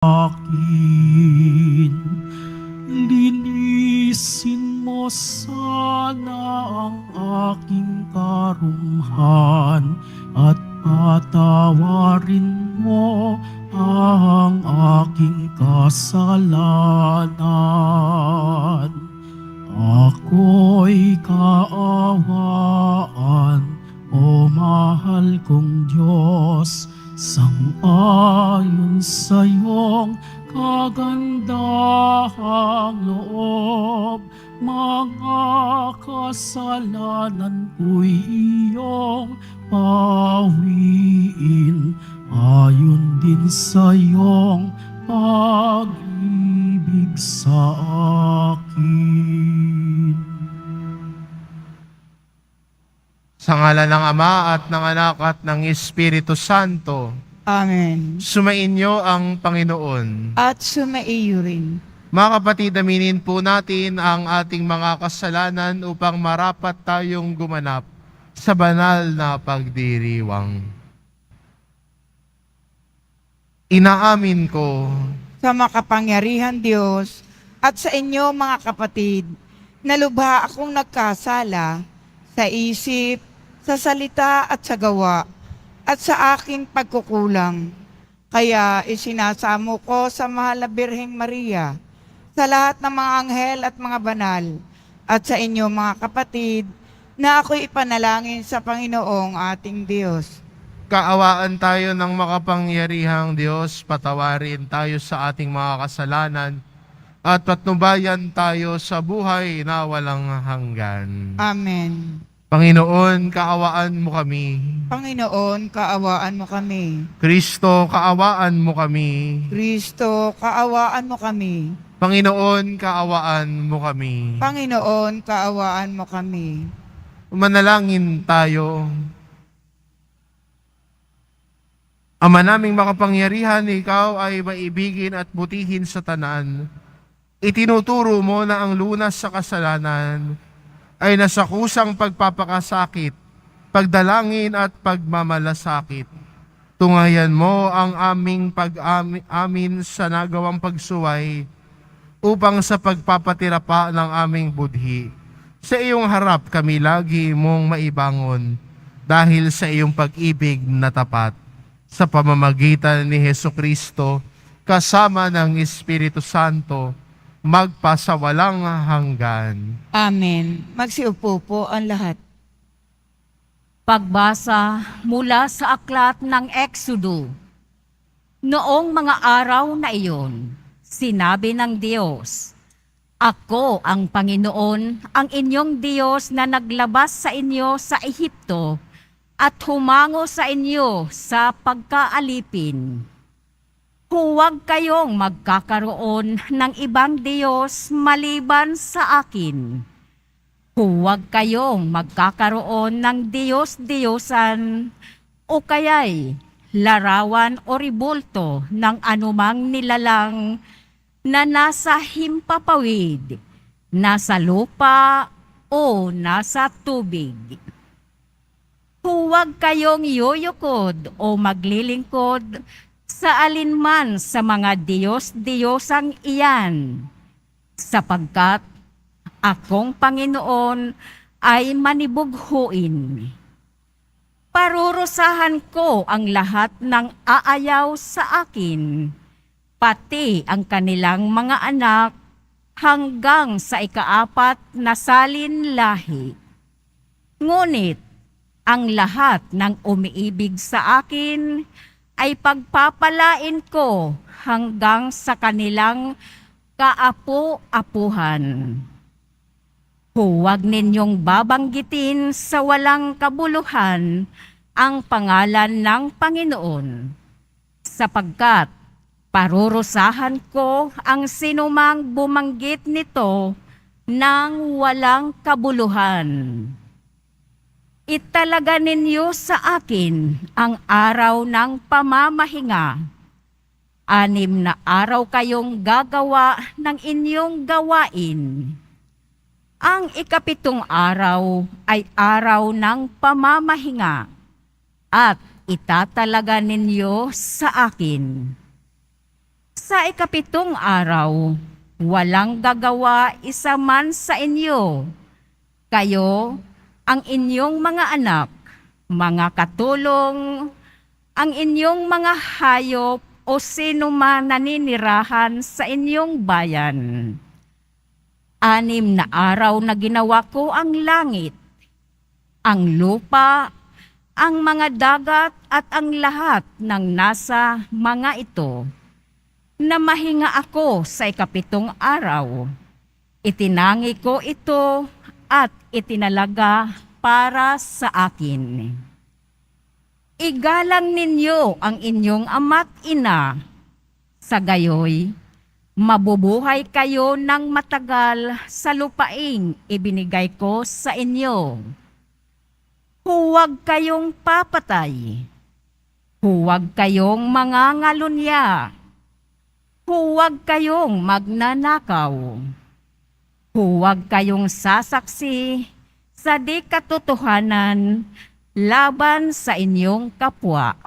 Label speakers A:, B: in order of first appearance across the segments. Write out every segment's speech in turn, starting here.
A: akin. Linisin mo sana ang aking karumhan at patawarin mo ang aking kasalanan. Ako'y kaawaan, o mahal kong Diyos, sang-ayon sa iyong kagandahang loob. Mga kasalanan ko'y iyong pawiin, ayon din sa iyong pag-ibig sa akin.
B: Sa ngalan ng Ama at ng Anak at ng Espiritu Santo,
C: Amen.
B: sumainyo ang Panginoon.
C: At sumaiyo rin.
B: Mga kapatid, aminin po natin ang ating mga kasalanan upang marapat tayong gumanap sa banal na pagdiriwang. Inaamin ko
C: Sa makapangyarihan Diyos at sa inyo mga kapatid, na lubha akong nagkasala sa isip, sa salita at sa gawa, at sa aking pagkukulang. Kaya isinasamo ko sa mahal na Birheng Maria, sa lahat ng mga anghel at mga banal, at sa inyo mga kapatid, na ako'y ipanalangin sa Panginoong ating Diyos.
B: kaawaan tayo ng makapangyarihang Diyos, patawarin tayo sa ating mga kasalanan, at patnubayan tayo sa buhay na walang hanggan.
C: Amen.
B: Panginoon, kaawaan mo kami.
C: Panginoon, kaawaan mo kami.
B: Kristo, kaawaan mo kami.
C: Kristo, kaawaan mo kami.
B: Panginoon, kaawaan mo kami.
C: Panginoon, kaawaan mo kami.
B: Manalangin tayo. Ama naming makapangyarihan, ikaw ay maibigin at butihin sa tanan. Itinuturo mo na ang lunas sa kasalanan ay nasa kusang pagpapakasakit, pagdalangin at pagmamalasakit. Tungayan mo ang aming pag-amin sa nagawang pagsuway upang sa pagpapatira pa ng aming budhi. Sa iyong harap kami lagi mong maibangon dahil sa iyong pag-ibig na tapat. Sa pamamagitan ni Hesukristo, kasama ng Espiritu Santo, magpasawalang hanggan.
C: Amen. Magsiupo po ang lahat.
D: Pagbasa mula sa aklat ng Exodo. Noong mga araw na iyon, sinabi ng Diyos, "Ako ang Panginoon, ang inyong Diyos na naglabas sa inyo sa Ehipto at humango sa inyo sa pagkaalipin. Huwag kayong magkakaroon ng ibang Diyos maliban sa akin. Huwag kayong magkakaroon ng Diyos-Diyosan o kaya'y larawan o ribulto ng anumang nilalang na nasa himpapawid, nasa lupa o nasa tubig. Huwag kayong yuyukod o maglilingkod sa alinman sa mga Diyos-Diyosang iyan, sapagkat akong Panginoon ay manibughuin. Parurusahan ko ang lahat ng aayaw sa akin, pati ang kanilang mga anak hanggang sa ikaapat na salin lahi. Ngunit ang lahat ng umiibig sa akin ay pagpapalain ko hanggang sa kanilang kaapu-apuhan. Huwag ninyong babanggitin sa walang kabuluhan ang pangalan ng Panginoon, sapagkat parurusahan ko ang sinumang bumanggit nito ng walang kabuluhan. Italaga ninyo sa akin ang araw ng pamamahinga. 6 na araw kayong gagawa ng inyong gawain. Ang 7 araw ay araw ng pamamahinga at itatalaga ninyo sa akin. Sa ikapitong araw, walang gagawa isa man sa inyo. Kayo, ang inyong mga anak, mga katulong, ang inyong mga hayop o sino man naninirahan sa inyong bayan. 6 na araw na ginawa ko ang langit, ang lupa, ang mga dagat at ang lahat ng nasa mga ito. Na mahinga ako sa ikapitong araw. Itinangi ko ito at itinalaga para sa akin. Igalang ninyo ang inyong ama't ina. Sa gayoy, mabubuhay kayo ng matagal sa lupaing ibinigay ko sa inyo. Huwag kayong papatay. Huwag kayong mangangalunya. Huwag kayong magnanakaw. Huwag kayong sasaksi sa di katotohanan laban sa inyong kapwa.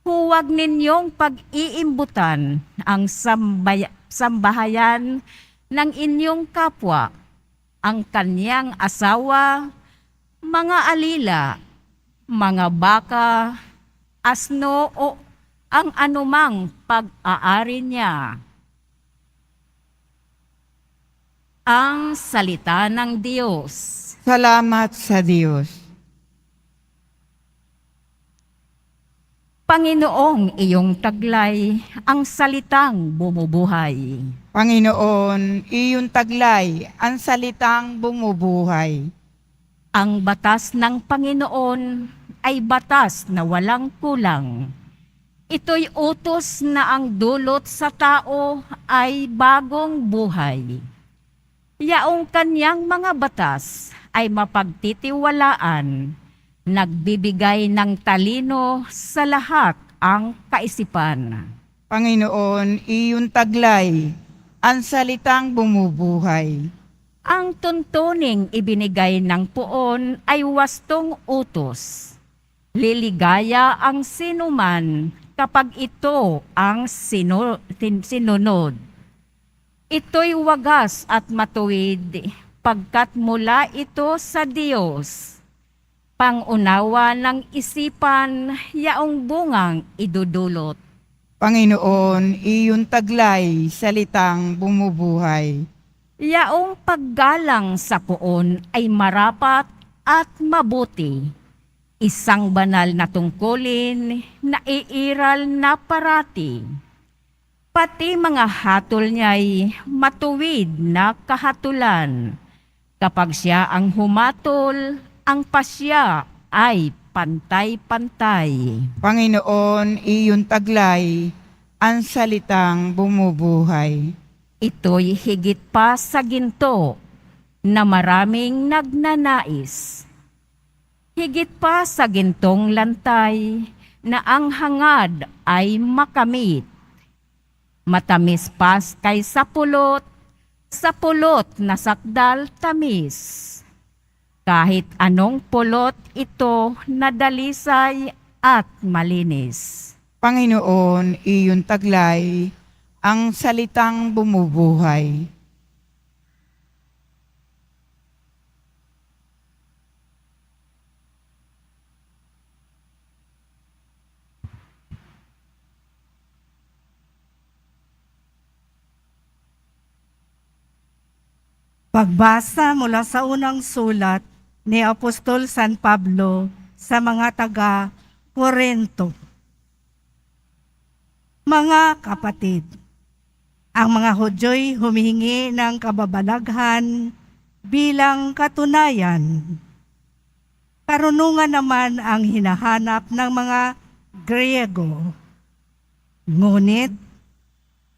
D: Huwag ninyong pag-iimbutan ang sambahayan ng inyong kapwa, ang kanyang asawa, mga alila, mga baka, asno o ang anumang pag-aari niya. Ang salita ng Diyos.
C: Salamat sa Diyos.
D: Panginoong iyong taglay, ang salitang bumubuhay.
C: Panginoon, iyong taglay, ang salitang bumubuhay.
D: Ang batas ng Panginoon ay batas na walang kulang. Ito'y utos na ang dulot sa tao ay bagong buhay. Yaong kanyang mga batas ay mapagtitiwalaan, nagbibigay ng talino sa lahat ang kaisipan.
C: Panginoon, iyong taglay, ang salitang bumubuhay.
D: Ang tuntuning ibinigay ng puon ay wastong utos. Liligaya ang sinuman kapag ito ang sinunod. Ito'y wagas at matuwid pagkat mula ito sa Diyos. Pangunawa ng isipan, yaong bungang idudulot.
C: Panginoon, iyong taglay, salitang bumubuhay.
D: Yaong paggalang sa puon ay marapat at mabuti. Isang banal na tungkulin na iiral na parati. Pati mga hatol niya'y matuwid na kahatulan. Kapag siya ang humatol, ang pasya ay pantay-pantay.
C: Panginoon, iyong taglay, ang salitang bumubuhay.
D: Ito'y higit pa sa ginto na maraming nagnanais. Higit pa sa gintong lantay na ang hangad ay makamit. Matamis pa kay sa pulot na sakdal tamis. Kahit anong pulot ito na dalisay at malinis.
C: Panginoon, iyong taglay, ang salitang bumubuhay.
E: Pagbasa mula sa unang sulat ni Apostol San Pablo sa mga taga-Korinto. Mga kapatid, ang mga Hudyo'y humihingi ng kababalaghan bilang katunayan. Karunungan naman ang hinahanap ng mga Griego. Ngunit,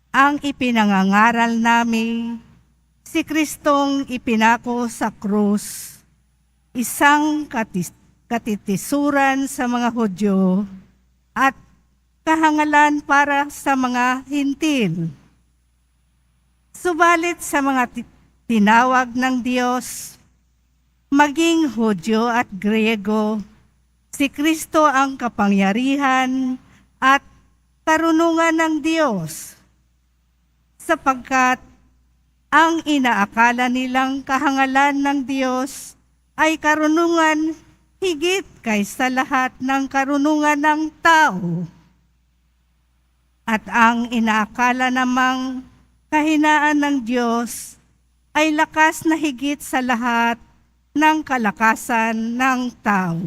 E: ang ipinangangaral namin si Kristong ipinako sa krus, isang katitisuran sa mga Hudyo at kahangalan para sa mga Hintil. Subalit sa mga tinawag ng Diyos, maging Hudyo at Griego, si Kristo ang kapangyarihan at karunungan ng Diyos, sapagkat ang inaakala nilang kahangalan ng Diyos ay karunungan higit kaysa lahat ng karunungan ng tao. At ang inaakala namang kahinaan ng Diyos ay lakas na higit sa lahat ng kalakasan ng tao.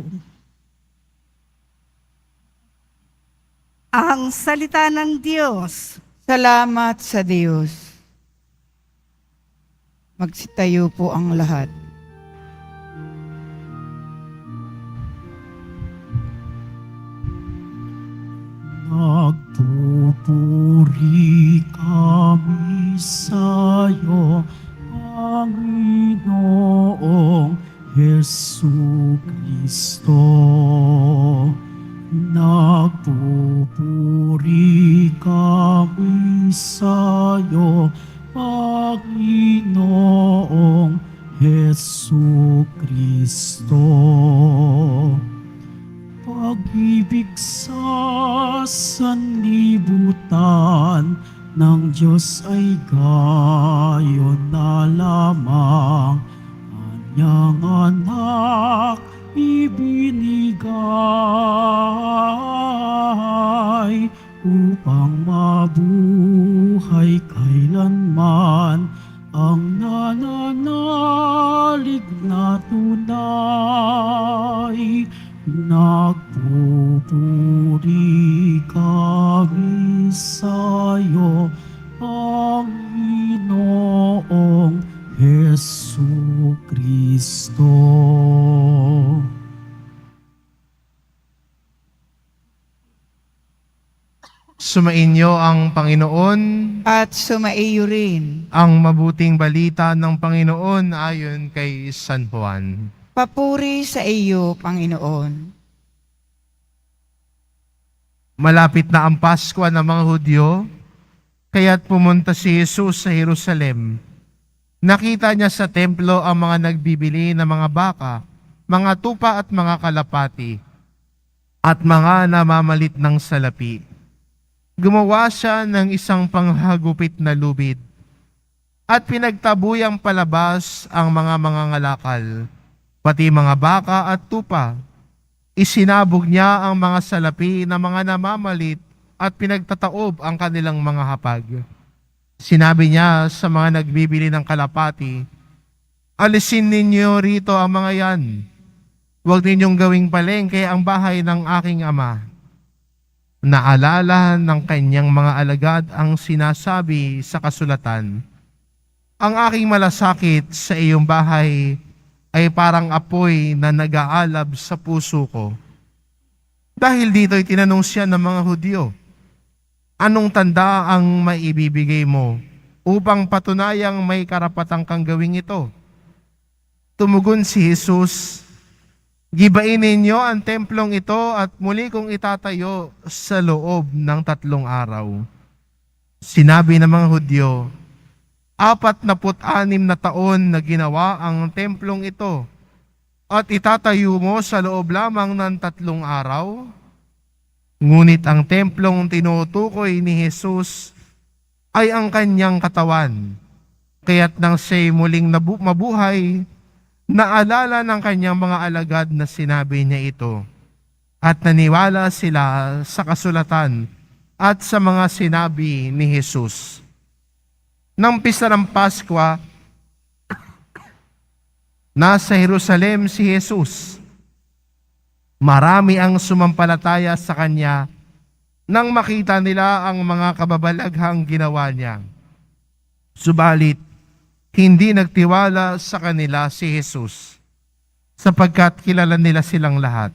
E: Ang salita ng Diyos.
C: Salamat sa Diyos. Magsitayo po ang lahat.
A: Nagpupuri kami sa'yo, Panginoong Hesu Kristo. Nagpupuri kami sa'yo, Panginoong Hesu Kristo. Pag-ibig sa sanlibutan ng Diyos ay gayon na lamang, Kanyang anak ibinigay upang mabuhay kailanman ang nananalig na tunay. Nagpupuri kami sa'yo, Panginoong Hesu Kristo.
B: Sumainyo ang Panginoon,
C: At sumaiyo rin.
B: ang mabuting balita ng Panginoon ayon kay San Juan.
C: Papuri sa iyo, Panginoon.
B: Malapit na ang Pasko ng mga Hudyo, kaya't pumunta si Jesus sa Jerusalem. Nakita niya sa templo ang mga nagbibili ng mga baka, mga tupa at mga kalapati, at mga namamalit ng salapi. Gumawa siya ng isang panghagupit na lubid, at pinagtabuyang palabas ang mga mangangalakal, pati mga baka at tupa. Isinabog niya ang mga salapi na mga namamalit at pinagtataob ang kanilang mga hapag. Sinabi niya sa mga nagbibili ng kalapati, "Alisin ninyo rito ang mga yan. Huwag ninyong gawing palengke ang bahay ng aking ama." Naalala ng kanyang mga alagad ang sinasabi sa kasulatan, "Ang aking malasakit sa iyong bahay ay parang apoy na nag-aalab sa puso ko." Dahil dito'y tinanong siya ng mga Hudyo, "Anong tanda ang maibibigay mo upang patunayang may karapatan kang gawing ito?" Tumugon si Jesus, "Gibain ninyo ang templong ito at muli kong itatayo sa loob ng 3 araw." Sinabi ng mga Hudyo, 46 na taon na ginawa ang templong ito, at itatayo mo sa loob lamang ng 3 araw? Ngunit ang templong tinutukoy ni Jesus ay ang kanyang katawan. Kaya't nang siya'y muling mabuhay, naalala ng kanyang mga alagad na sinabi niya ito, at naniwala sila sa kasulatan at sa mga sinabi ni Jesus. Nang pista ng Pasko, nasa Jerusalem si Jesus. Marami ang sumampalataya sa kanya nang makita nila ang mga kababalaghang ginawa niya. Subalit, hindi nagtiwala sa kanila si Jesus, sapagkat kilala nila silang lahat.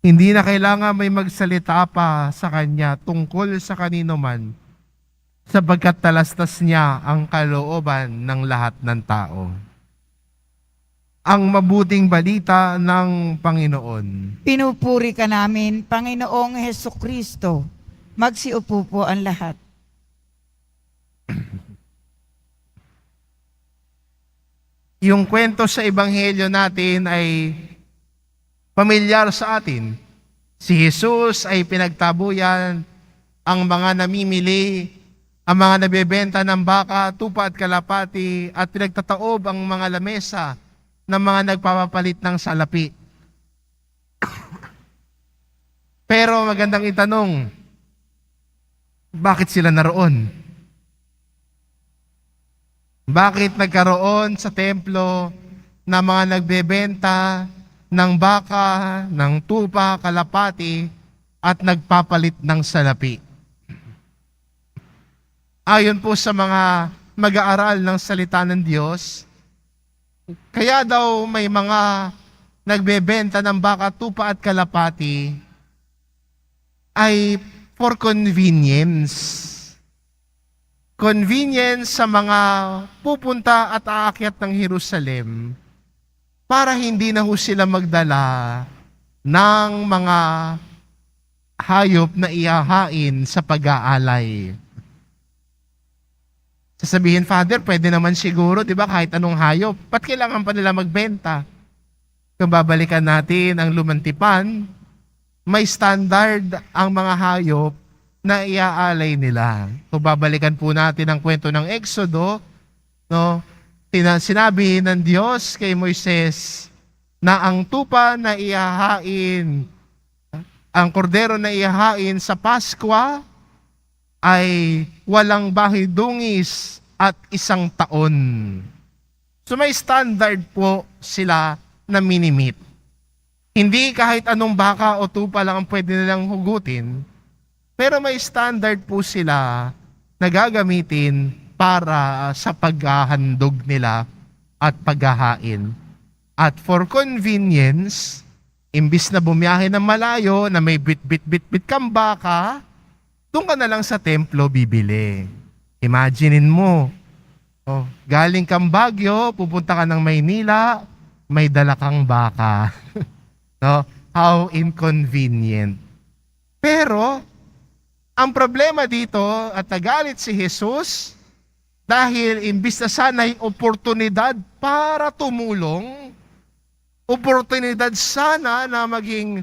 B: Hindi na kailangan may magsalita pa sa kanya tungkol sa kanino man, sapagkat talastas niya ang kalooban ng lahat ng tao. Ang mabuting balita ng Panginoon.
C: Pinupuri ka namin, Panginoong Hesu Kristo. Magsiupo po ang lahat.
B: Yung kwento sa Ebanghelyo natin ay pamilyar sa atin. Si Jesus ay pinagtabuyan ang mga namimili, ang mga nabebenta ng baka, tupa at kalapati, at pinagtataob ang mga lamesa ng mga nagpapapalit ng salapi. Pero magandang itanong, bakit sila naroon? Bakit nagkaroon sa templo na mga nagbebenta ng baka, ng tupa, kalapati, at nagpapalit ng salapi? Ayon po sa mga mag-aaral ng salita ng Diyos, kaya daw may mga nagbebenta ng baka, tupa at kalapati ay for convenience. Convenience sa mga pupunta at aakyat ng Jerusalem para hindi na ho sila magdala ng mga hayop na ihahain sa pag-aalay. Sasabihin, Father, pwede naman siguro, di ba, kahit anong hayop. Ba't kailangan pa nila magbenta? Kung babalikan natin ang lumantipan, may standard ang mga hayop na iaalay nila. Kung babalikan po natin ang kwento ng Exodo, no, sinabi ng Diyos kay Moises na ang tupa na ihahain, ang kordero na ihahain sa Paskwa ay walang bahidungis at 1 taon. So may standard po sila na minimit. Hindi kahit anong baka o tupa lang ang pwede nilang hugutin, pero may standard po sila na gagamitin para sa paghahandog nila at paghahain. At for convenience, imbis na bumiyahe ng malayo na may bit kang baka, doon ka na lang sa templo bibili. Imaginein mo, galing kang Baguio, pupunta ka ng Maynila, may dala kang baka. No? How inconvenient. Pero, ang problema dito at nagalit si Jesus dahil imbis na sana'y oportunidad para tumulong, oportunidad sana na maging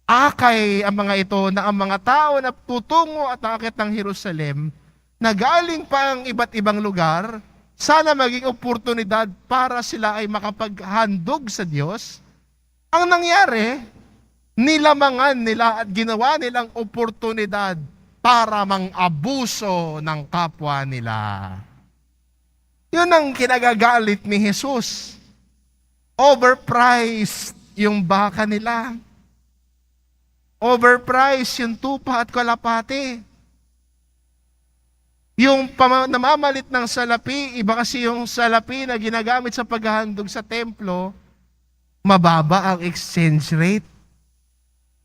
B: akay ang mga ito na ang mga tao na tutungo at aakyat ng Jerusalem na galing pa ang iba't ibang lugar, sana maging oportunidad para sila ay makapaghandog sa Diyos. Ang nangyari, nilamangan nila at ginawa nilang oportunidad para mang-abuso ng kapwa nila. Yun ang kinagagalit ni Jesus. Overpriced yung baka nila. Overpriced yung tupa at kalapati. Yung namamalit ng salapi, iba kasi yung salapi na ginagamit sa paghahandog sa templo, mababa ang exchange rate.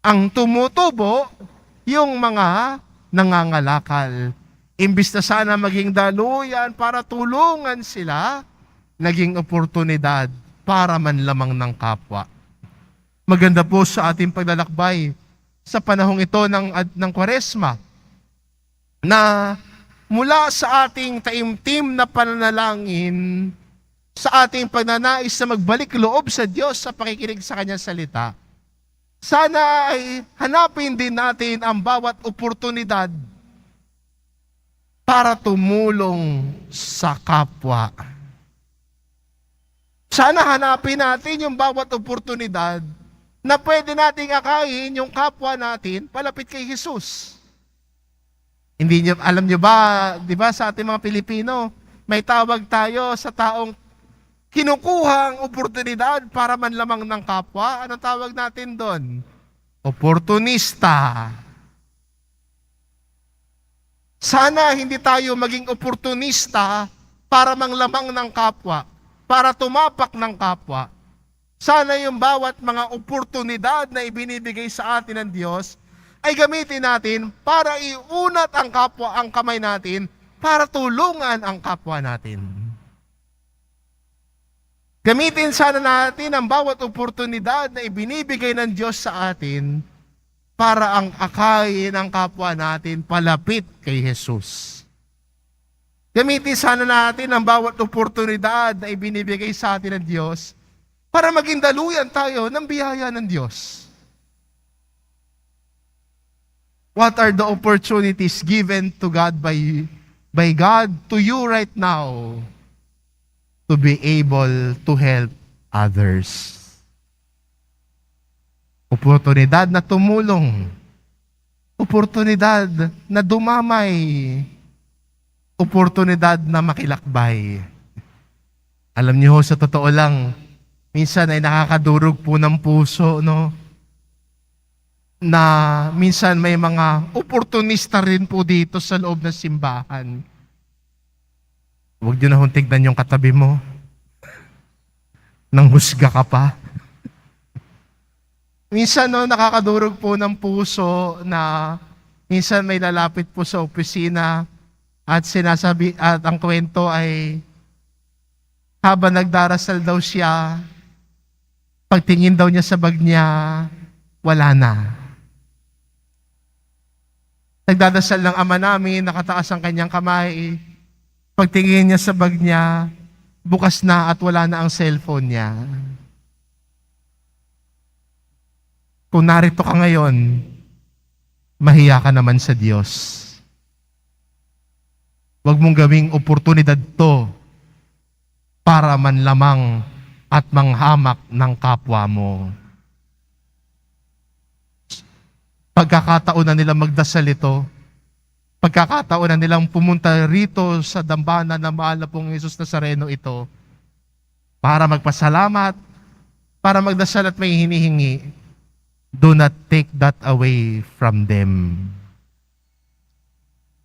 B: Ang tumutubo, yung mga nangangalakal. Imbis na sana maging daluyan para tulungan sila, naging oportunidad para manlamang ng kapwa. Maganda po sa ating paglalakbay sa panahong ito ng Kwaresma na mula sa ating taimtim na pananalangin, sa ating pagnanais na magbalik loob sa Diyos sa pakikinig sa Kanyang salita, sana ay hanapin din natin ang bawat oportunidad para tumulong sa kapwa. Sana hanapin natin yung bawat oportunidad na pwede nating akayin yung kapwa natin palapit kay Jesus. Hindi niyo, alam niyo ba, di ba sa ating mga Pilipino, may tawag tayo sa taong kinukuhang oportunidad para manlamang ng kapwa. Anong tawag natin doon? Oportunista. Sana hindi tayo maging oportunista para manglamang ng kapwa, para tumapak ng kapwa. Sana yung bawat mga oportunidad na ibinibigay sa atin ng Diyos ay gamitin natin para iunat ang kapwa, ang kamay natin, para tulungan ang kapwa natin. Gamitin sana natin ang bawat oportunidad na ibinibigay ng Diyos sa atin para ang akayin ng kapwa natin palapit kay Jesus. Gamitin sana natin ang bawat oportunidad na ibinibigay sa atin ng Diyos para maging daluyan tayo ng biyaya ng Diyos. What are the opportunities given to God by God to you right now to be able to help others? Oportunidad na tumulong. Oportunidad na dumamay. Oportunidad na makilakbay. Alam niyo ho, sa totoo lang, minsan ay nakakadurog po ng puso, no? Na minsan may mga oportunista rin po dito sa loob ng simbahan. Huwag niyo na hong tignan yung katabi mo. Nang husga ka pa. Minsan no, nakakadurog po ng puso na minsan may lalapit po sa opisina at sinasabi at ang kwento ay habang nagdarasal daw siya, pagtingin daw niya sa bag niya, wala na. Nagdadasal ng ama namin, nakataas ang kanyang kamay, pagtingin niya sa bag niya, bukas na at wala na ang cellphone niya. Kung narito ka ngayon, mahiya ka naman sa Diyos. Huwag mong gawing oportunidad to para manlamang at manghamak ng kapwa mo. Pagkakataon na nilang magdasal ito, pagkakataon na nilang pumunta rito sa dambana na mahal na pong Jesus Nazareno ito, para magpasalamat, para magdasal at may hinihingi, do not take that away from them.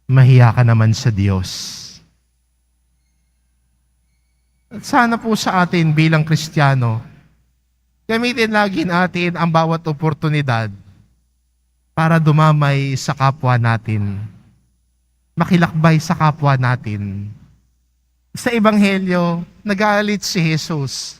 B: Mahiya ka naman sa Diyos. At sana po sa atin bilang Kristiyano, gamitin lagi natin ang bawat oportunidad para dumamay sa kapwa natin, makilakbay sa kapwa natin. Sa Ebanghelyo, nagalit si Jesus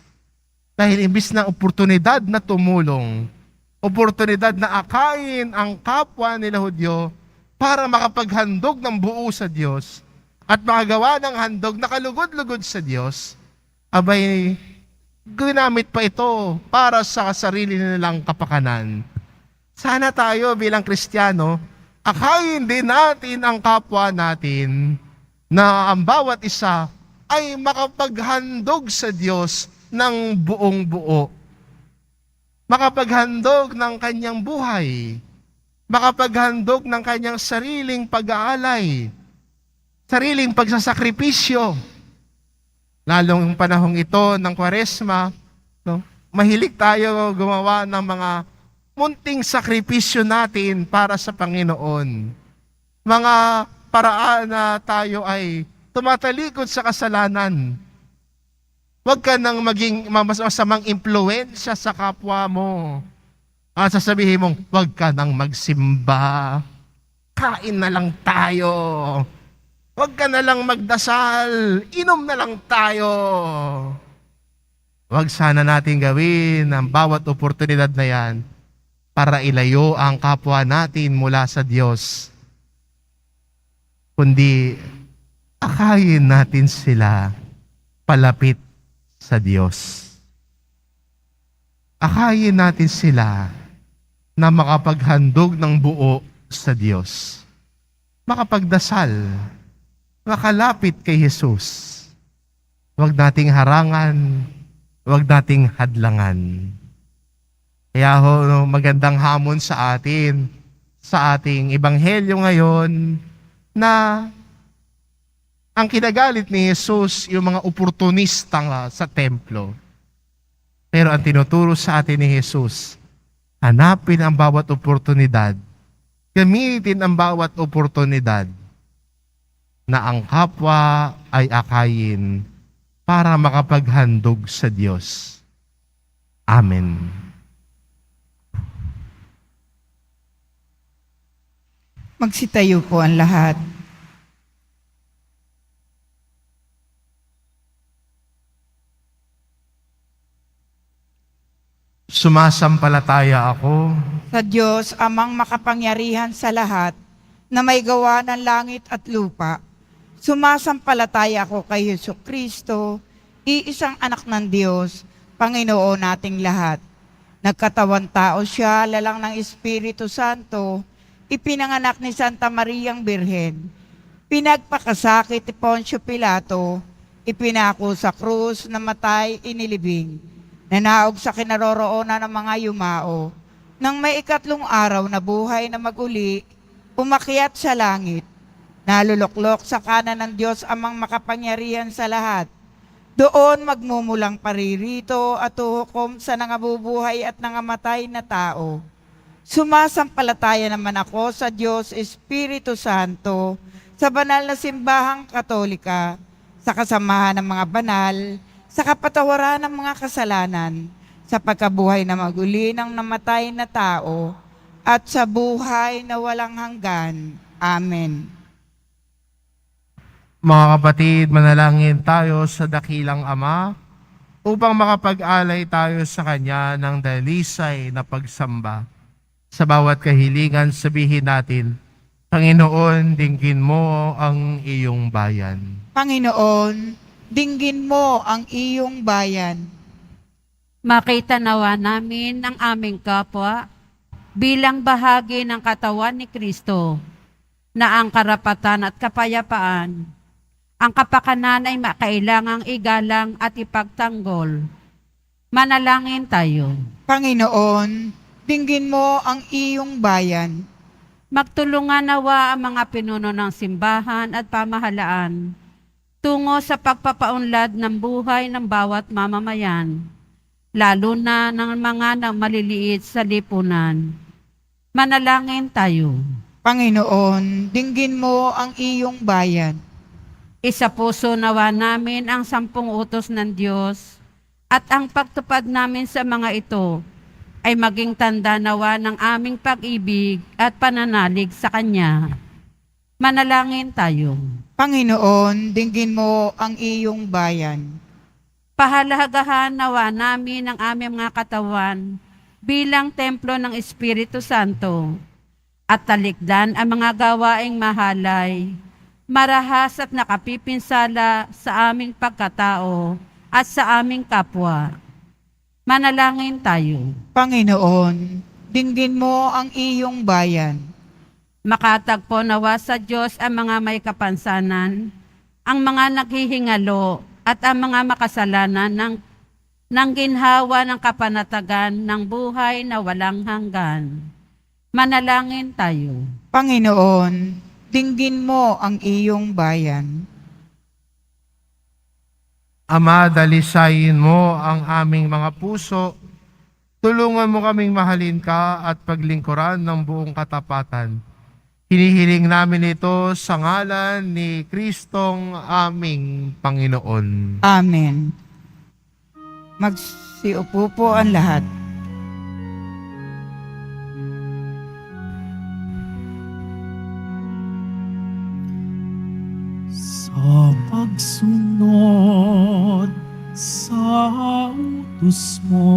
B: dahil imbis na oportunidad na tumulong, oportunidad na akayin ang kapwa nila Hudyo para makapaghandog ng buo sa Diyos at makagawa ng handog na kalugod-lugod sa Diyos, abay, ginamit pa ito para sa sarili nilang kapakanan. Sana tayo bilang Kristiyano, akayin din natin ang kapwa natin na ang bawat isa ay makapaghandog sa Diyos ng buong buo. Makapaghandog ng kanyang buhay, makapaghandog ng kanyang sariling pag-aalay, sariling pagsasakripisyo. Lalong yung panahong ito ng Kwaresma, no? Mahilig tayo gumawa ng mga munting sakripisyo natin para sa Panginoon. Mga paraan na tayo ay tumatalikod sa kasalanan. Huwag ka nang maging masamang impluensya sa kapwa mo. At sasabihin mong, huwag ka nang magsimba. Kain na lang tayo. Huwag ka na lang magdasal. Inom na lang tayo. Huwag sana natin gawin ang bawat oportunidad na yan para ilayo ang kapwa natin mula sa Diyos. Kundi, akayin natin sila palapit sa Diyos. Akayin natin sila na makapaghandog ng buo sa Diyos. Makapagdasal, makalapit kay Jesus. Huwag nating harangan, huwag nating hadlangan. Kaya ho, magandang hamon sa atin, sa ating ebanghelyo ngayon, na ang kinagalit ni Jesus, yung mga oportunista sa templo. Pero ang tinuturo sa atin ni Jesus, hanapin ang bawat oportunidad, gamitin ang bawat oportunidad na ang kapwa ay akayin para makapaghandog sa Diyos. Amen.
C: Magsitayo po ang lahat.
B: Sumasampalataya ako
C: Sa Diyos, amang makapangyarihan sa lahat, na may gawa ng langit at lupa. Sumasampalataya ako kay Jesucristo, iisang anak ng Diyos, Panginoon nating lahat. Nagkatawan tao siya, lalang ng Espiritu Santo, ipinanganak ni Santa Mariang Birhen, pinagpakasakit ni Poncio Pilato, ipinako sa krus, namatay, inilibing, nanaog sa kinaroroonan ng mga yumao, nang may ikatlong araw na buhay na maguli, umakyat sa langit, naluluklok sa kanan ng Diyos amang makapangyarihan sa lahat. Doon magmumulang paririto at huhukom sa nangabubuhay at nangamatay na tao. Sumasampalataya naman ako sa Diyos Espiritu Santo, sa banal na simbahang katolika, sa kasamahan ng mga banal, sa kapatawaran ng mga kasalanan, sa pagkabuhay na maguli ng namatay na tao, at sa buhay na walang hanggan. Amen.
B: Mga kapatid, manalangin tayo sa dakilang Ama upang makapag-alay tayo sa Kanya ng dalisay na pagsamba. Sa bawat kahilingan, sabihin natin, Panginoon, dinggin mo ang iyong bayan.
C: Panginoon, dinggin mo ang iyong bayan.
F: Makita nawa namin ang aming kapwa bilang bahagi ng katawan ni Kristo, na ang karapatan at kapayapaan, ang kapakanan ay makailangang igalang at ipagtanggol. Manalangin tayo.
C: Panginoon, dinggin mo ang iyong bayan.
F: Magtulungan nawa ang mga pinuno ng simbahan at pamahalaan tungo sa pagpapaunlad ng buhay ng bawat mamamayan, lalo na ng mga maliliit sa lipunan. Manalangin tayo.
C: Panginoon, dinggin mo ang iyong bayan.
F: Isa puso nawa namin ang 10 utos ng Diyos at ang pagtupad namin sa mga ito ay maging tanda nawa ng aming pag-ibig at pananalig sa Kanya. Manalangin tayo.
C: Panginoon, dinggin mo ang iyong bayan.
F: Pahalagahan nawa namin ang aming mga katawan bilang templo ng Espiritu Santo at talikdan ang mga gawaing mahalay, marahas at nakapipinsala sa aming pagkatao at sa aming kapwa. Manalangin tayo.
C: Panginoon, dinggin mo ang iyong bayan.
F: Makatagpo nawa sa Diyos ang mga may kapansanan, ang mga naghihingalo at ang mga makasalanan ng ginhawa ng kapanatagan ng buhay na walang hanggan. Manalangin tayo.
C: Panginoon, dinggin mo ang iyong bayan.
B: Ama, dalisayin mo ang aming mga puso. Tulungan mo kaming mahalin ka at paglingkuran ng buong katapatan. Hinihiling namin ito sa ngalan ni Kristong aming Panginoon.
C: Amen. Magsiupo po ang lahat.
A: Sa pagsunod sa utos mo,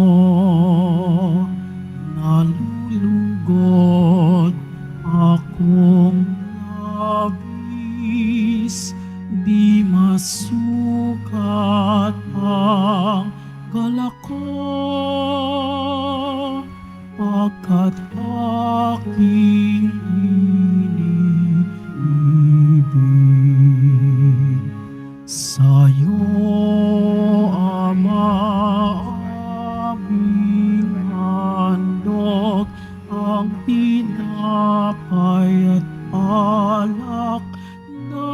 A: nalulugod akong labis, di masukat ang galak ko, pagkat aking iniibig. Sa'yo, Ama, aming handog ang tinapay at alak na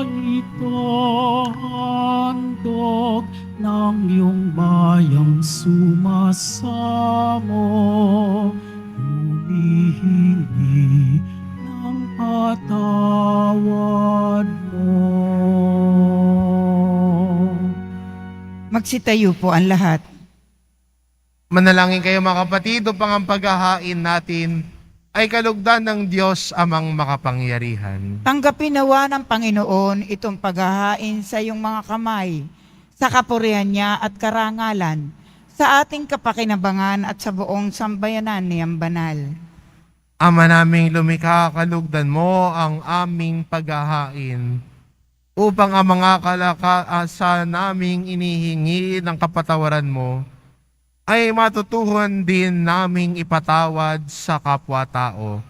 A: ito, handog ng iyong bayang sumasamo, humihingi ng patawad mo.
C: Magsitayo po ang lahat.
B: Manalangin kayo mga kapatid upang ang paghahain natin ay kalugdan ng Diyos amang makapangyarihan.
C: Tanggapin nawa ng Panginoon itong paghahain sa iyong mga kamay, sa kapurihan niya at karangalan, sa ating kapakinabangan at sa buong sambayanan niyang banal.
B: Ama naming lumikha, kalugdan mo ang aming paghahain upang ang mga kalakasan naming inihingi ng kapatawaran mo ay matutuhan din naming ipatawad sa kapwa-tao.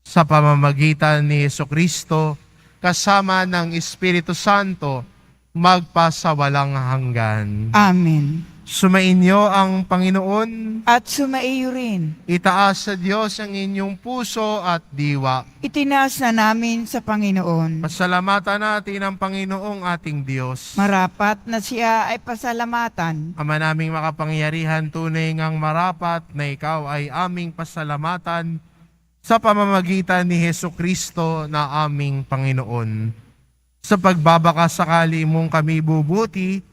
B: sa pamamagitan ni Jesucristo, kasama ng Espiritu Santo, magpasawalang hanggan.
C: Amen.
B: Sumainyo ang Panginoon.
C: At sumaiyo rin.
B: Itaas sa Diyos ang inyong puso at diwa.
C: Itinaas na namin sa Panginoon.
B: Pasalamatan natin ang Panginoong ating Diyos.
C: Marapat na siya ay pasalamatan.
B: Ama naming makapangyarihan, tunay ngang marapat na ikaw ay aming pasalamatan sa pamamagitan ni Jesucristo na aming Panginoon. Sa pagbabakasakali mong kami bubuti,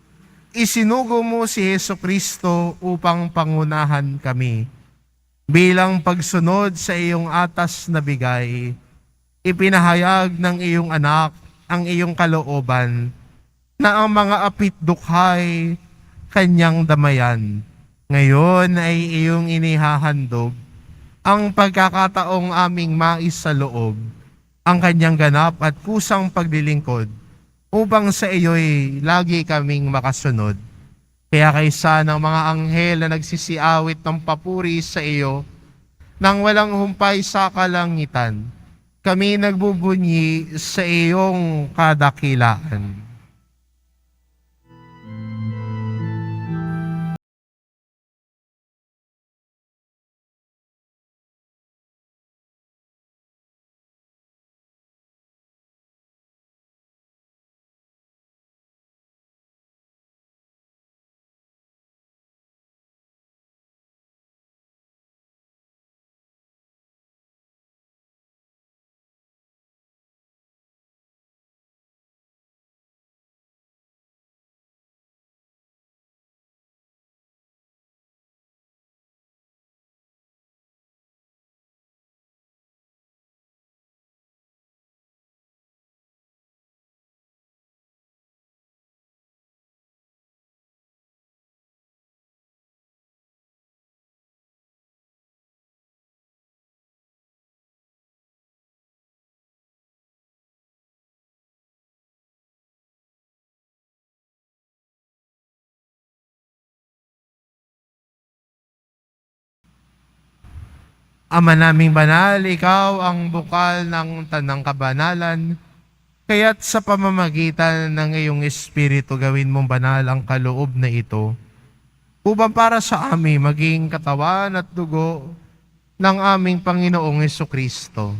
B: isinugo mo si Jesucristo upang pangunahan kami. Bilang pagsunod sa iyong atas na bigay, ipinahayag ng iyong anak ang iyong kalooban na ang mga apitdukhay kanyang damayan. Ngayon ay iyong inihahandog ang pagkakataong aming mais sa loob, ang kanyang ganap at kusang paglilingkod, upang sa iyo'y lagi kaming makasunod. Kaya kaysa ng mga anghel na nagsisiawit ng papuri sa iyo, nang walang humpay sa kalangitan, kami nagbubunyi sa iyong kadakilaan. Ama naming banal, ikaw ang bukal ng tanang kabanalan, kaya't sa pamamagitan ng iyong Espiritu gawin mong banal ang kaloob na ito, upang para sa amin maging katawan at dugo ng aming Panginoong Jesucristo.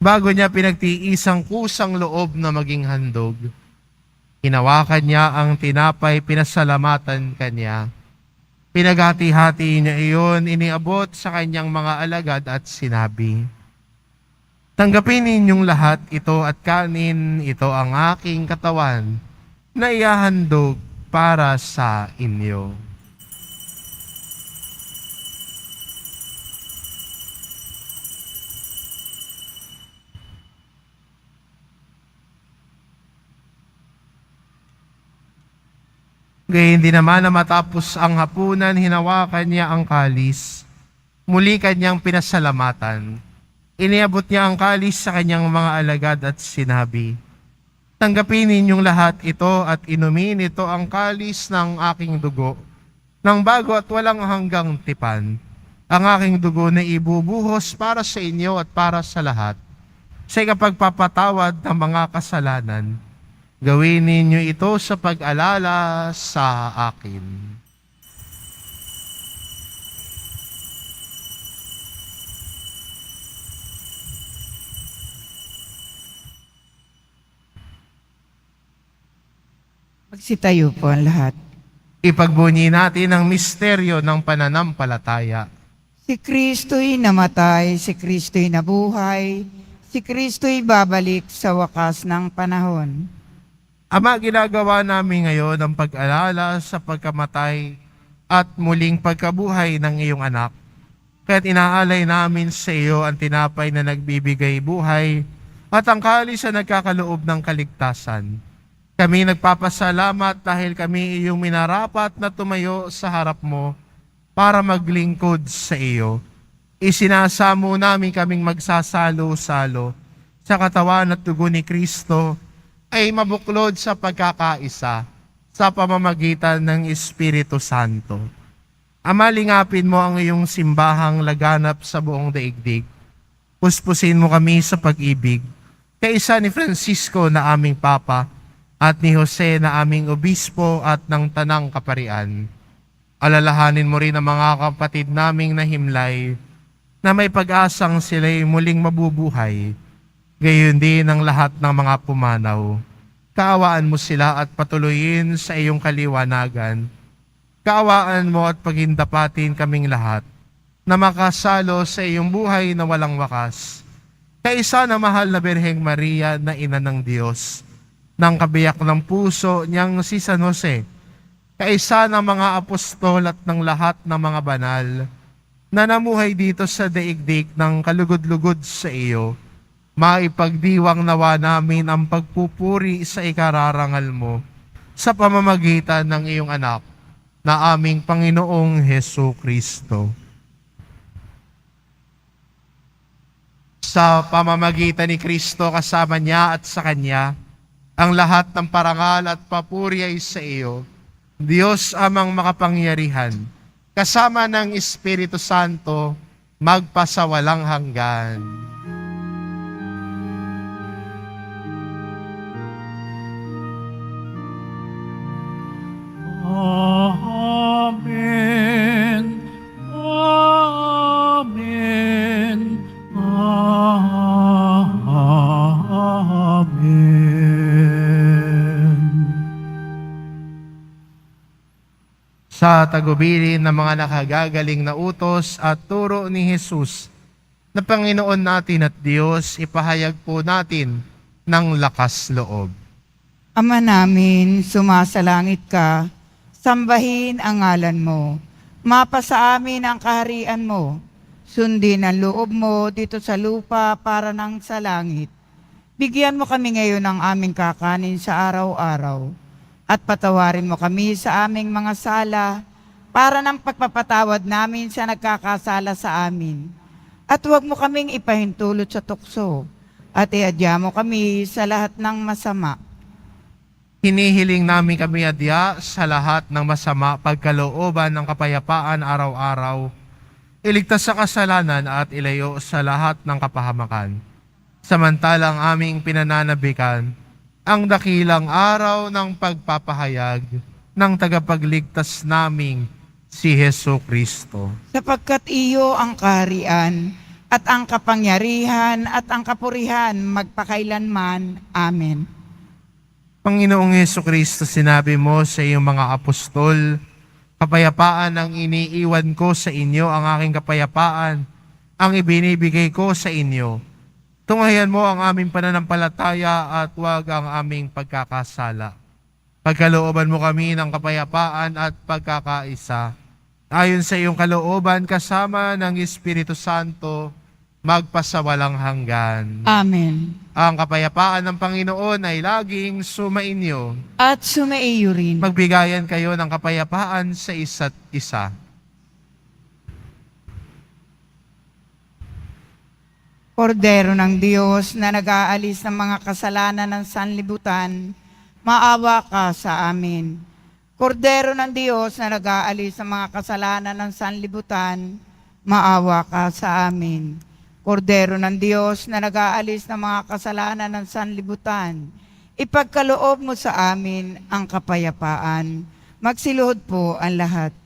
B: Bago niya pinagtiisang kusang loob na maging handog, hinawakan niya ang tinapay, pinasalamatan kanya. Pinaghati-hati niya iyon, iniabot sa kanyang mga alagad at sinabi, "Tanggapin ninyong lahat ito at kanin, ito ang aking katawan na ihahandog para sa inyo." Gayun din naman na matapos ang hapunan, hinawakan niya ang kalis. Muli kanyang pinasalamatan. Iniabot niya ang kalis sa kanyang mga alagad at sinabi, "Tanggapin ninyong lahat ito at inumin, ito ang kalis ng aking dugo, ng bago at walang hanggang tipan. Ang aking dugo na ibubuhos para sa inyo at para sa lahat, sa ikapagpapatawad ng mga kasalanan. Gawin ninyo ito sa pag-alala sa akin."
C: Magsitayo po ang lahat.
B: Ipagbunyi natin ang misteryo ng pananampalataya.
C: Si Kristo'y namatay, si Kristo'y nabuhay, si Kristo'y babalik sa wakas ng panahon.
B: Ama, ginagawa namin ngayon ang pag-alala sa pagkamatay at muling pagkabuhay ng iyong anak. Kaya't inaalay namin sa iyo ang tinapay na nagbibigay buhay at ang kalis na nagkakaloob ng kaligtasan. Kami nagpapasalamat dahil kami iyong minarapat na tumayo sa harap mo para maglingkod sa iyo. Isinasamo namin kaming magsasalo-salo sa katawan at dugo ni Kristo ay mabuklod sa pagkakaisa sa pamamagitan ng Espiritu Santo. Ama, lingapin mo ang iyong simbahang laganap sa buong daigdig Puspusin mo kami sa pag-ibig. Kaisa ni Francisco na aming Papa at ni Jose na aming Obispo at ng Tanang Kaparian. Alalahanin mo rin ang mga kapatid naming nahimlay na may pag-asang sila'y muling mabubuhay. Gayon din ang lahat ng mga pumanaw. Kaawaan mo sila at patuloyin sa iyong kaliwanagan. Kaawaan mo at pagindapatin kaming lahat na makasalo sa iyong buhay na walang wakas. Kaisa na mahal na Birheng Maria na ina ng Diyos, ng kabiyak ng puso niyang si San Jose, kaisa ng mga apostol at ng lahat ng mga banal na namuhay dito sa daigdig ng kalugod-lugod sa iyo, maipagdiwang nawa namin ang pagpupuri sa ikararangal mo sa pamamagitan ng iyong anak na aming Panginoong Hesu Kristo. Sa pamamagitan ni Kristo kasama niya at sa Kanya, ang lahat ng parangal at papuri ay sa iyo, Diyos amang makapangyarihan, kasama ng Espiritu Santo, magpasawalang hanggan.
A: Amen. Amen. Amen.
B: Sa tagubilin ng mga nakagagaling na utos at turo ni Jesus na Panginoon natin at Diyos, ipahayag po natin ng lakas loob.
C: Ama namin, sumasalangit ka, sambahin ang ngalan mo. Mapasa amin ang kaharian mo. Sundin ang loob mo dito sa lupa para nang sa langit. Bigyan mo kami ngayon ng aming kakanin sa araw-araw. At patawarin mo kami sa aming mga sala para ng pagpapatawad namin sa nagkakasala sa amin. At huwag mo kaming ipahintulot sa tukso at iadya mo kami sa lahat ng masama.
B: Hinihiling namin kami adya sa lahat ng masama pagkalooban ng kapayapaan araw-araw, iligtas sa kasalanan at ilayo sa lahat ng kapahamakan. Samantalang aming pinananabikan ang dakilang araw ng pagpapahayag ng tagapagligtas naming si Hesu Kristo.
C: Sapagkat iyo ang kaharian at ang kapangyarihan at ang kapurihan magpakailanman. Amen.
B: Panginoong Hesu Kristo, sinabi mo sa iyong mga apostol, kapayapaan ang iniiwan ko sa inyo, ang aking kapayapaan ang ibinibigay ko sa inyo. Tunghayan mo ang aming pananampalataya at huwag ang aming pagkakasala. Pagkalooban mo kami ng kapayapaan at pagkakaisa. Ayon sa iyong kalooban kasama ng Espiritu Santo, magpasawalang hanggan.
C: Amen.
B: Ang kapayapaan ng Panginoon ay laging sumainyo.
C: At sumaiyo rin.
B: Magbigayan kayo ng kapayapaan sa isa't isa.
C: Kordero ng Diyos na nag-aalis ng mga kasalanan ng sanlibutan, maawa ka sa amin. Kordero ng Diyos na nag-aalis ng mga kasalanan ng sanlibutan, maawa ka sa amin. Kordero ng Diyos na nag-aalis ng mga kasalanan ng sanlibutan, ipagkaloob mo sa amin ang kapayapaan. Magsiluhod po ang lahat.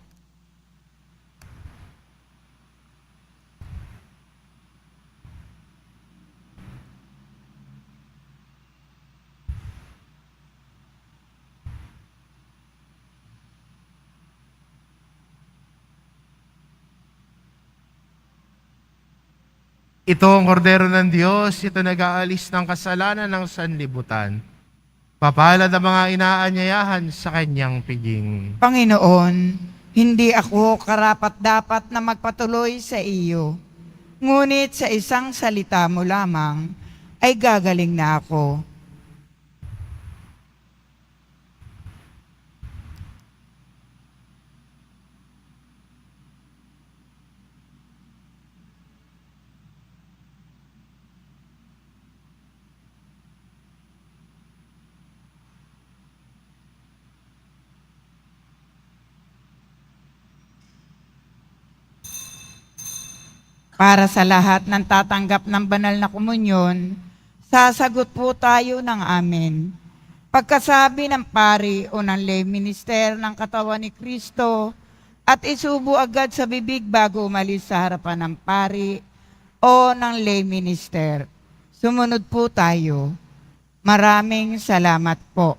B: Ito ang kordero ng Diyos, ito nag-aalis ng kasalanan ng sanlibutan. Papalad ang mga inaanyayahan sa kanyang piging.
C: Panginoon, hindi ako karapat-dapat na magpatuloy sa iyo. Ngunit sa isang salita mo lamang ay gagaling na ako. Para sa lahat ng tatanggap ng banal na komunyon, sasagot po tayo ng amen. Pagkasabi ng pari o ng lay minister ng katawan ni Kristo at isubo agad sa bibig bago umalis sa harapan ng pari o ng lay minister. Sumunod po tayo. Maraming salamat po.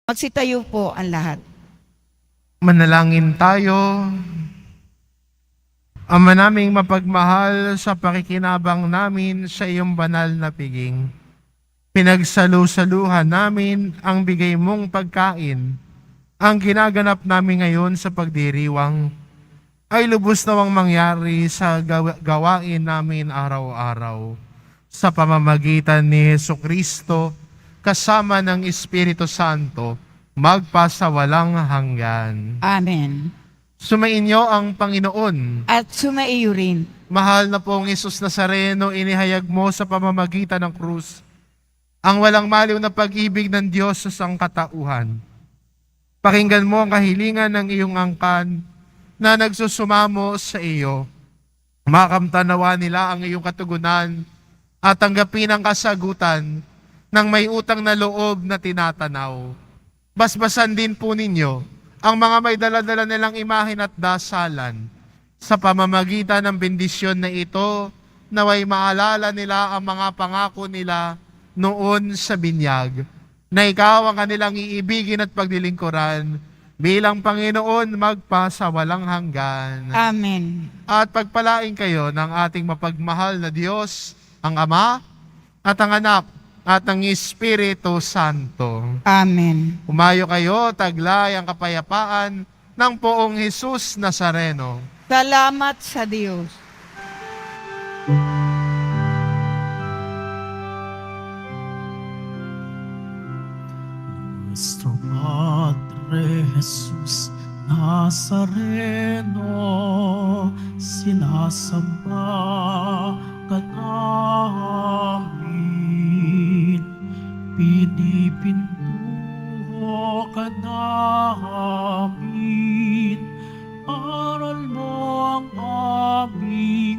C: Magsitayo po ang lahat.
B: Manalangin tayo. Ama naming mapagmahal, sa pakikinabang namin sa iyong banal na piging, pinagsalu-saluhan namin ang bigay mong pagkain. Ang ginaganap namin ngayon sa pagdiriwang ay lubos nawang mangyari sa gawain namin araw-araw. Sa pamamagitan ni Jesucristo, kasama ng Espiritu Santo, magpasawalang hanggan.
C: Amen.
B: Sumainyo ang Panginoon.
C: At sumaiyo rin.
B: Mahal na pong Hesus Nazareno, inihayag mo sa pamamagitan ng krus ang walang maliw na pag-ibig ng Diyos sa sangkatauhan. Pakinggan mo ang kahilingan ng iyong angkan na nagsusumamo sa iyo. Makamtanawa nila ang iyong katugunan at tanggapin ang kasagutan ng may utang na loob na tinatanaw. Basbasan din po ninyo ang mga may dala-dala nilang imahen at dasalan. Sa pamamagitan ng bendisyon na ito, naway maalala nila ang mga pangako nila noon sa binyag, na ikaw ang kanilang iibigin at pagdilingkuran bilang Panginoon magpasawalang hanggan.
C: Amen.
B: At pagpalain kayo ng ating mapagmahal na Diyos, ang Ama at ang Anak at ang Espiritu Santo.
C: Amen.
B: Umayo kayo, taglay ang kapayapaan ng poong Hesus Nazareno.
C: Salamat sa Diyos.
A: Nuestro Padre Jesús Nazareno, sinasamba ka namin, pinipintuho ka namin, aral mo ang aming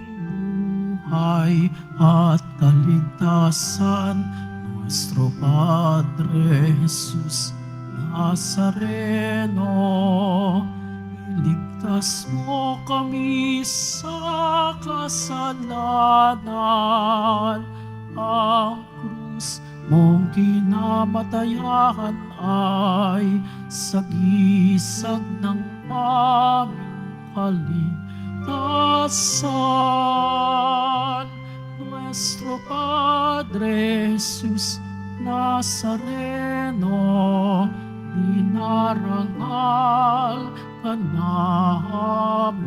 A: buhay at kaligtasan. Nuestro Padre Jesús Nazareno, iligtas mo kami sa kasalanan. Ang krus mong kinamatayan ay sagisag ng aming kaligtasan. Nuestro Padre Jesús Nazareno, dinarangal ka namin.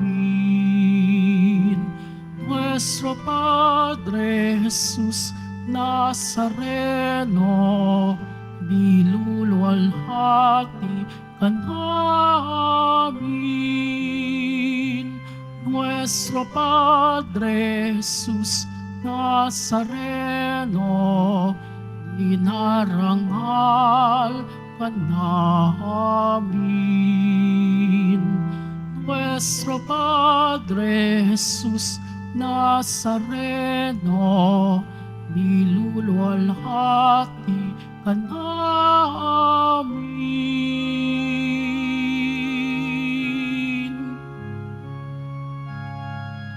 A: Nuestro Padre Jesús Nazareno, niluluwalhati ka namin. Nuestro Padre Jesús Nazareno, dinarangal ka namin. Nuestro Padre Jesús Nazareno, niluluwalhati ka namin. Nuestro Padre Jesus Nazareno, dinarangal ka namin. Nuestro Padre Jesus Nazareno, niluluwalhati ka namin. Nuestro Padre Jesus Nazareno, niluluwalhati ka namin.